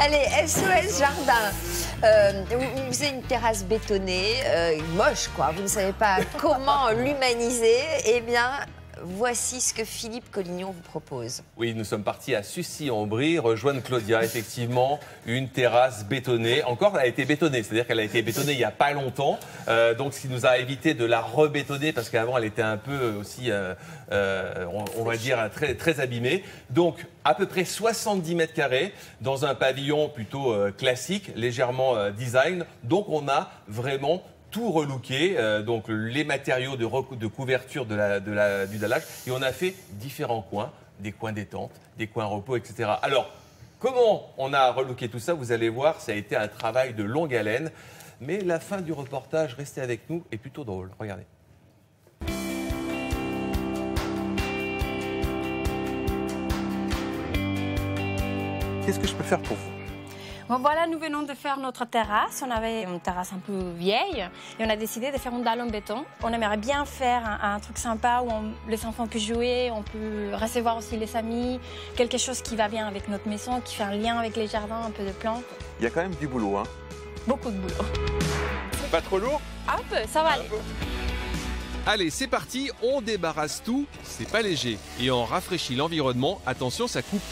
Allez, SOS Jardin. Vous avez une terrasse bétonnée, moche quoi, vous ne savez pas comment l'humaniser. Eh bien, voici ce que Philippe Collignon vous propose. Oui, nous sommes partis à Sucy-en-Brie rejoindre Claudia. Effectivement, une terrasse bétonnée. Encore, elle a été bétonnée, c'est-à-dire qu'elle a été bétonnée il n'y a pas longtemps. Donc, ce qui nous a évité de la rebétonner parce qu'avant, elle était un peu aussi, on va dire, très, très abîmée. Donc, à peu près 70 mètres carrés dans un pavillon plutôt classique, légèrement design. Donc, on a vraiment tout relooké, donc les matériaux de couverture du dallage, et on a fait différents coins, des coins détente, des coins repos, etc. Alors, comment on a relooké tout ça? Vous allez voir, ça a été un travail de longue haleine, mais la fin du reportage, restez avec nous, est plutôt drôle. Regardez. Qu'est-ce que je peux faire pour vous? Bon, voilà, nous venons de faire notre terrasse. On avait une terrasse un peu vieille et on a décidé de faire une dalle en béton. On aimerait bien faire un truc sympa où les enfants peuvent jouer, on peut recevoir aussi les amis, quelque chose qui va bien avec notre maison, qui fait un lien avec les jardins, un peu de plantes. Il y a quand même du boulot, hein? Beaucoup de boulot. Pas trop lourd? Un peu, ça va aller. Allez, c'est parti, on débarrasse tout, c'est pas léger. Et on rafraîchit l'environnement, attention, ça coupe.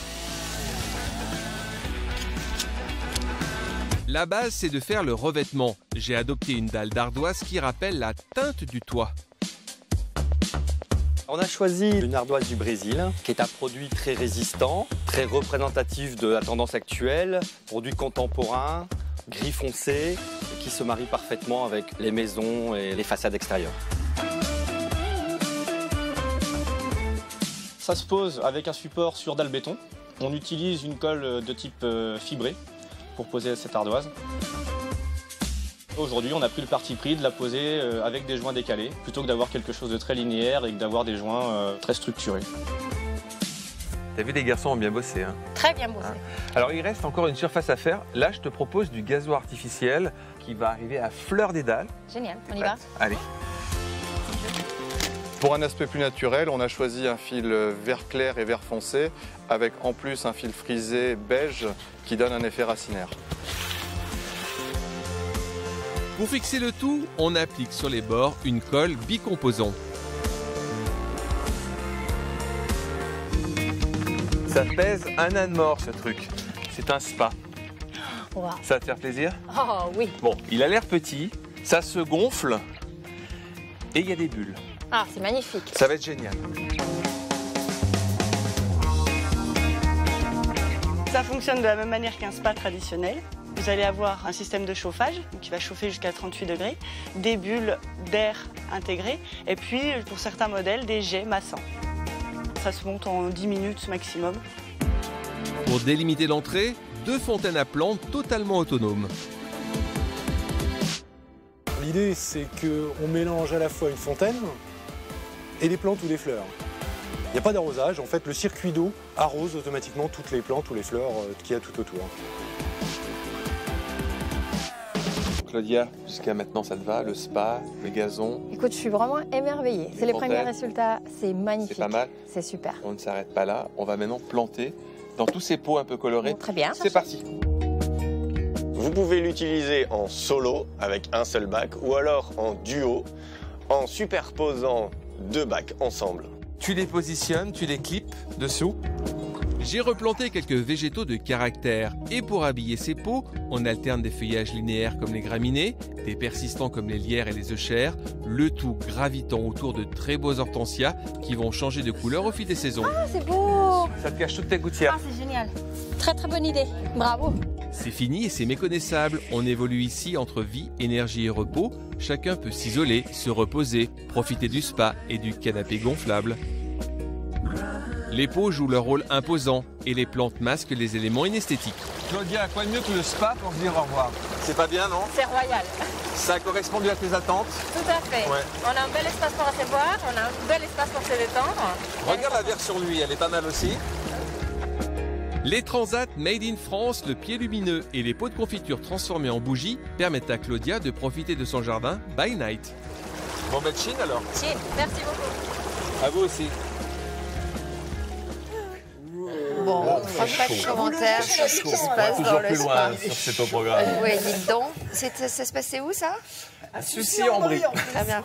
La base, c'est de faire le revêtement. J'ai adopté une dalle d'ardoise qui rappelle la teinte du toit. On a choisi une ardoise du Brésil, qui est un produit très résistant, très représentatif de la tendance actuelle, produit contemporain, gris foncé, et qui se marie parfaitement avec les maisons et les façades extérieures. Ça se pose avec un support sur dalle béton. On utilise une colle de type fibré pour poser cette ardoise. Aujourd'hui, on a pris le parti pris de la poser avec des joints décalés, plutôt que d'avoir quelque chose de très linéaire et d'avoir des joints très structurés. T'as vu, les garçons ont bien bossé, hein? Très bien bossé. Alors, il reste encore une surface à faire. Là, je te propose du gazoir artificiel qui va arriver à fleur des dalles. Génial, on y va? Allez. Pour un aspect plus naturel, on a choisi un fil vert clair et vert foncé, avec en plus un fil frisé beige qui donne un effet racinaire. Pour fixer le tout, on applique sur les bords une colle bicomposant. Ça pèse un âne mort, ce truc. C'est un spa. Wow. Ça va te faire plaisir? Oh oui. Bon, il a l'air petit, ça se gonfle et il y a des bulles. Ah, c'est magnifique. Ça va être génial. Ça fonctionne de la même manière qu'un spa traditionnel. Vous allez avoir un système de chauffage qui va chauffer jusqu'à 38 degrés, des bulles d'air intégrées et puis pour certains modèles des jets massants. Ça se monte en 10 minutes maximum. Pour délimiter l'entrée, 2 fontaines à plantes totalement autonomes. L'idée, c'est qu'on mélange à la fois une fontaine et les plantes ou les fleurs. Il n'y a pas d'arrosage, en fait, le circuit d'eau arrose automatiquement toutes les plantes ou les fleurs qu'il y a tout autour. Claudia, jusqu'à maintenant, ça te va? Le spa, le gazon? Écoute, je suis vraiment émerveillée. C'est les premiers résultats, c'est magnifique. C'est pas mal? C'est super. On ne s'arrête pas là, on va maintenant planter dans tous ces pots un peu colorés. Bon, très bien. C'est parti. Vous pouvez l'utiliser en solo avec un seul bac ou alors en duo en superposant 2 bacs ensemble. Tu les positionnes, tu les clips dessous. J'ai replanté quelques végétaux de caractère et pour habiller ces pots, on alterne des feuillages linéaires comme les graminées, des persistants comme les lierres et les œchères, le tout gravitant autour de très beaux hortensias qui vont changer de couleur au fil des saisons. Ah, c'est beau! Ça te cache toutes tes gouttières. Ah, c'est génial. Très très bonne idée. Bravo. C'est fini et c'est méconnaissable. On évolue ici entre vie, énergie et repos. Chacun peut s'isoler, se reposer, profiter du spa et du canapé gonflable. Les pots jouent leur rôle imposant et les plantes masquent les éléments inesthétiques. Claudia, quoi de mieux que le spa pour se dire au revoir? C'est pas bien, non? C'est royal. Ça a correspondu à tes attentes? Tout à fait. Ouais. On a un bel espace pour recevoir, on a un bel espace pour se détendre. Regarde la version lui, elle est pas mal aussi. Les transats Made in France, le pied lumineux et les pots de confiture transformés en bougies permettent à Claudia de profiter de son jardin by night. Bon, ben Chine alors. Chine, merci beaucoup. À vous aussi. Bon, crois pas de commentaires sur ce qui se passe dans le Toujours spa. plus loin sur cet au programme. Oui, dites donc. Ça se passait où, ça? À Sucy-en-Brie. Très bien.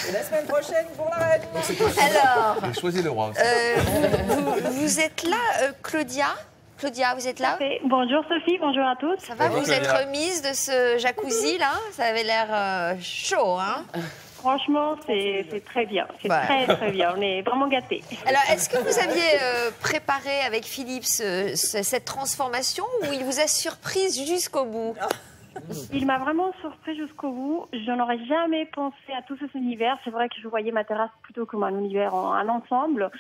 Et la semaine prochaine pour la reine. Alors, J'ai choisi le roi. vous êtes là, Claudia? Claudia, vous êtes là? Bonjour Sophie, bonjour à tous. Ça va, Bonjour, vous êtes Claudia. remise de ce jacuzzi, là? Ça avait l'air chaud, hein? Franchement, c'est très bien. C'est Ouais. très bien. On est vraiment gâtés. Alors, est-ce que vous aviez préparé avec Philippe cette transformation ou il vous a surprise jusqu'au bout? Il m'a vraiment surpris jusqu'au bout. Je n'aurais jamais pensé à tout cet univers. C'est vrai que je voyais ma terrasse plutôt comme un univers, un ensemble.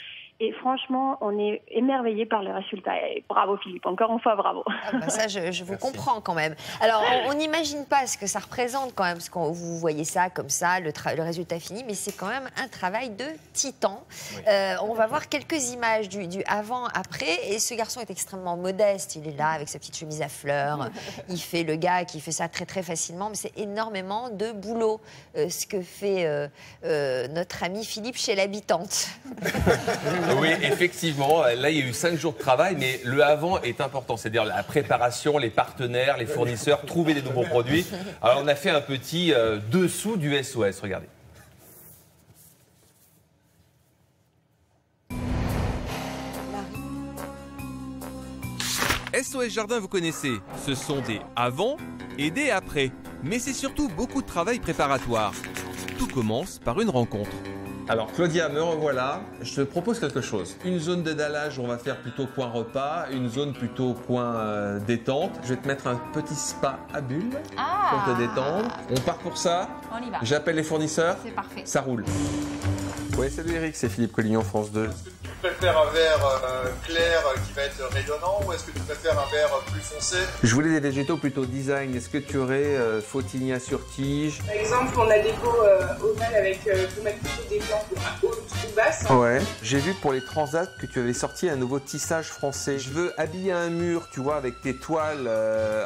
Et franchement, on est émerveillés par les résultats. Et bravo Philippe, encore une fois bravo. Ah bah ça, je vous comprends quand même. Alors, on n'imagine pas ce que ça représente quand même, parce que vous voyez ça comme ça, le résultat fini, mais c'est quand même un travail de titan. Oui. On va voir quelques images du avant-après, et ce garçon est extrêmement modeste. Il est là avec sa petite chemise à fleurs. Il fait le gars qui fait ça très très facilement, mais c'est énormément de boulot, ce que fait notre ami Philippe chez l'habitante. Oui, effectivement, là il y a eu 5 jours de travail, mais le avant est important, c'est-à-dire la préparation, les partenaires, les fournisseurs, trouver des nouveaux produits. Alors on a fait un petit dessous du SOS, regardez. SOS Jardin, vous connaissez, ce sont des avant et des après. Mais c'est surtout beaucoup de travail préparatoire. Tout commence par une rencontre. Alors Claudia, me revoilà. Je te propose quelque chose. Une zone de dallage, on va faire plutôt coin repas. Une zone plutôt coin détente. Je vais te mettre un petit spa à bulles pour te détendre. On part pour ça. On y va. J'appelle les fournisseurs. C'est parfait. Ça roule. Oui, salut Eric, c'est Philippe Collignon, France 2. Tu préfères un verre clair qui va être rayonnant ou est-ce que tu préfères un verre plus foncé? Je voulais des végétaux plutôt design. Est-ce que tu aurais Photinia sur tige? Par exemple, on a des pots ovales avec, pour mettre plutôt des plantes hautes ou basses. Ouais. J'ai vu pour les transats que tu avais sorti un nouveau tissage français. Je veux habiller un mur, tu vois, avec tes toiles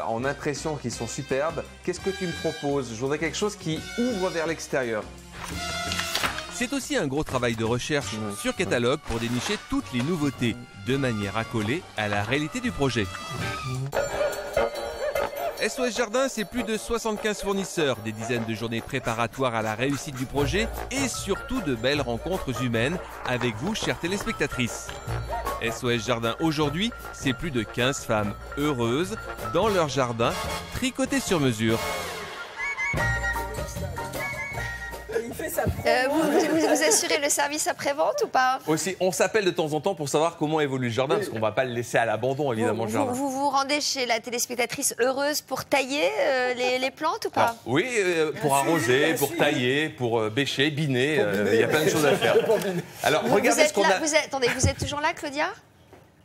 en impression qui sont superbes. Qu'est-ce que tu me proposes? Je voudrais quelque chose qui ouvre vers l'extérieur. C'est aussi un gros travail de recherche sur catalogue pour dénicher toutes les nouveautés, de manière à coller à la réalité du projet. SOS Jardin, c'est plus de 75 fournisseurs, des dizaines de journées préparatoires à la réussite du projet et surtout de belles rencontres humaines avec vous, chères téléspectatrices. SOS Jardin aujourd'hui, c'est plus de 15 femmes heureuses dans leur jardin, tricotées sur mesure. Vous assurez le service après-vente ou pas? Aussi, on s'appelle de temps en temps pour savoir comment évolue le jardin, parce qu'on ne va pas le laisser à l'abandon, évidemment, le jardin. Vous vous rendez chez la téléspectatrice heureuse pour tailler les plantes ou pas? Alors, oui, pour arroser, pour tailler, pour bêcher, biner, il y a plein de choses à faire. Alors, regardez ce qu'on a... Attendez, vous êtes toujours là, Claudia?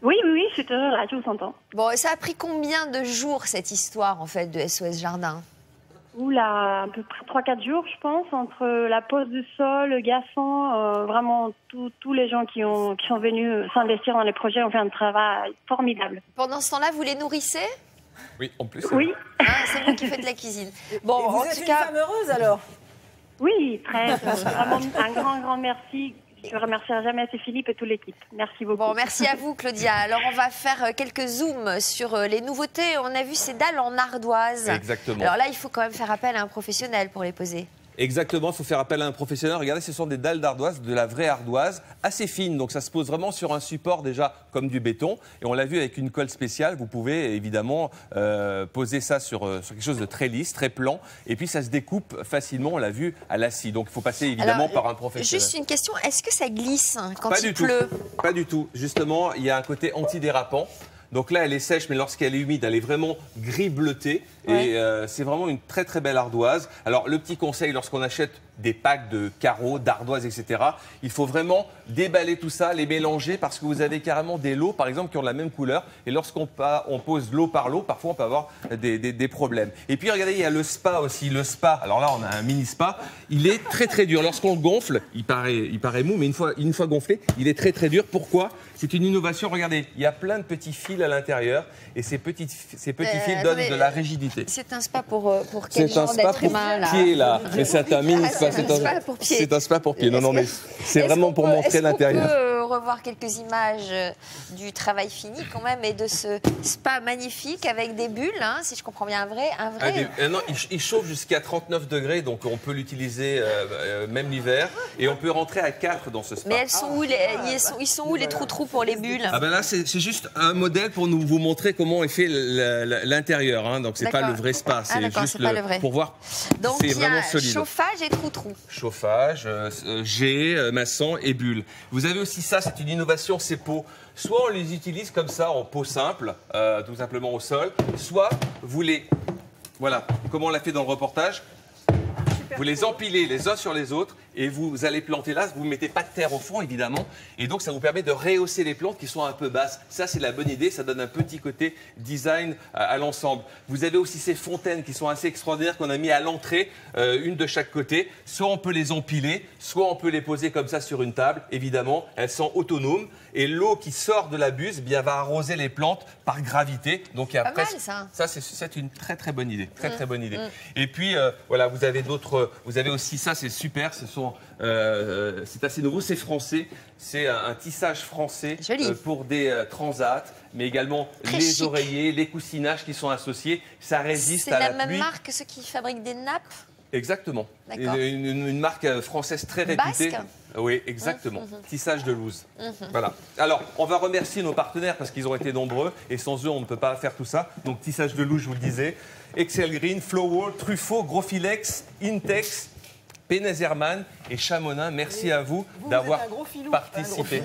Oui, je suis toujours là, je vous entends. Bon, ça a pris combien de jours, cette histoire, en fait, de SOS Jardin? Oula, à peu près 3-4 jours, je pense, entre la pose du sol, le garçon, vraiment tous les gens qui sont venus s'investir dans les projets ont fait un travail formidable. Pendant ce temps-là, vous les nourrissez? Oui, en plus. Oui. C'est vous qui faites la cuisine. Bon, Et vous êtes une femme heureuse alors? Oui, très. Vraiment un grand merci. Je ne remercierai jamais assez Philippe et toute l'équipe. Merci beaucoup. Bon, merci à vous, Claudia. Alors, on va faire quelques zooms sur les nouveautés. On a vu ces dalles en ardoise. Exactement. Alors là, il faut quand même faire appel à un professionnel pour les poser. Exactement, il faut faire appel à un professionnel. Regardez, ce sont des dalles d'ardoise, de la vraie ardoise, assez fines. Donc ça se pose vraiment sur un support déjà comme du béton. Et on l'a vu avec une colle spéciale. Vous pouvez évidemment poser ça sur quelque chose de très lisse, très plan. Et puis ça se découpe facilement, on l'a vu, à la scie. Donc il faut passer évidemment par un professionnel. Juste une question, est-ce que ça glisse quand Pas il du tout. pleut? Pas du tout. Justement, il y a un côté antidérapant. Donc là, elle est sèche, mais lorsqu'elle est humide, elle est vraiment gris bleuté. Ouais. Et c'est vraiment une très très belle ardoise. Alors le petit conseil, lorsqu'on achète des packs de carreaux, d'ardoises, etc., il faut vraiment déballer tout ça, les mélanger, parce que vous avez carrément des lots, par exemple, qui ont la même couleur. Et lorsqu'on pose lot par lot, parfois on peut avoir des problèmes. Et puis regardez, il y a le spa aussi. Le spa, alors là, on a un mini spa. Il est très très dur. Lorsqu'on le gonfle, il paraît mou, mais une fois gonflé, il est très très dur. Pourquoi? C'est une innovation. Regardez, il y a plein de petits fils à l'intérieur. Et ces petits fils donnent de la rigidité. C'est un spa pour quel genre d'être humain, là? C'est un spa pour pied, là. Mais c'est un mini spa. C'est un spa pour pied. Non, mais c'est vraiment pour montrer l'intérieur. Est-ce qu'on peut revoir quelques images du travail fini quand même et de ce spa magnifique avec des bulles, hein, si je comprends bien, un vrai. Non, il chauffe jusqu'à 39 degrés, donc on peut l'utiliser même l'hiver. Et on peut rentrer à 4 dans ce spa. Mais elles sont où ils sont où les trous pour les bulles? Ah ben là, c'est juste un modèle pour vous montrer comment est fait l'intérieur. Hein. Donc c'est pas le vrai spa, c'est juste pas le vrai. Pour voir. Donc c'est vraiment solide. Chauffage et trou-trou. Chauffage, jet, maçon et bulles. Vous avez aussi ça, c'est une innovation, ces pots. Soit on les utilise comme ça en pot simple, tout simplement au sol, soit vous les, voilà, comme on l'a fait dans le reportage, vous les empilez les uns sur les autres et vous allez planter là, vous ne mettez pas de terre au fond évidemment, et donc ça vous permet de rehausser les plantes qui sont un peu basses. Ça c'est la bonne idée, ça donne un petit côté design à l'ensemble. Vous avez aussi ces fontaines qui sont assez extraordinaires qu'on a mis à l'entrée, une de chaque côté. Soit on peut les empiler, soit on peut les poser comme ça sur une table, évidemment, elles sont autonomes et l'eau qui sort de la buse va arroser les plantes par gravité. Donc il y a pas mal, ça. C'est une très bonne idée, très bonne idée. Et puis voilà, vous avez d'autres, vous avez aussi ça, c'est super, c'est assez nouveau, c'est français, c'est un tissage français pour des transats, mais également les chic. Oreillers, les coussinages qui sont associés, ça résiste à la pluie. C'est la même marque que ceux qui fabriquent des nappes? Exactement. Une marque française très réputée. Basque. Oui, exactement. Tissage de Louse. Voilà. Alors, on va remercier nos partenaires parce qu'ils ont été nombreux et sans eux, on ne peut pas faire tout ça. Donc, Tissage de Louse, je vous le disais. Excel Green, Flowwall, Truffaut, Grofilex, Intex, Pénez Hermann et Chamonin. Merci à vous d'avoir participé.